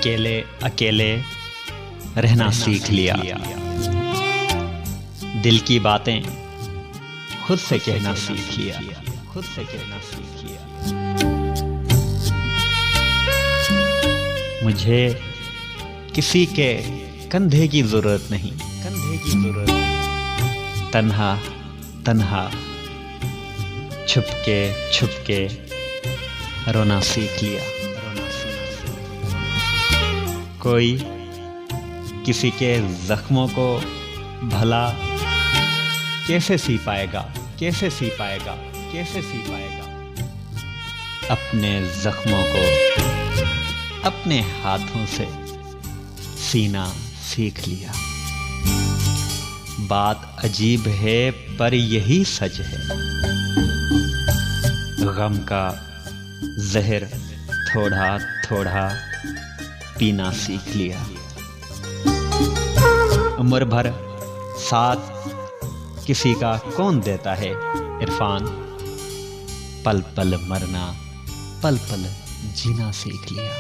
अकेले अकेले रहना सीख लिया। दिल की बातें खुद से कहना सीख लिया। खुद से कहना सीख लिया। मुझे किसी के कंधे की जरूरत नहीं। कंधे की जरूरत नहीं। तन्हा तन्हा छुपके छुपके रोना सीख लिया। कोई किसी के जख्मों को भला कैसे सी पाएगा? कैसे सी पाएगा? कैसे सी पाएगा? अपने जख्मों को अपने हाथों से सीना सीख लिया। बात अजीब है पर यही सच है। गम का जहर थोड़ा थोड़ा पीना सीख लिया। उम्र भर साथ किसी का कौन देता है इरफान? पल पल मरना, पल पल जीना सीख लिया।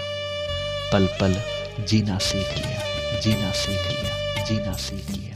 पल पल जीना सीख लिया। जीना सीख लिया। जीना सीख लिया।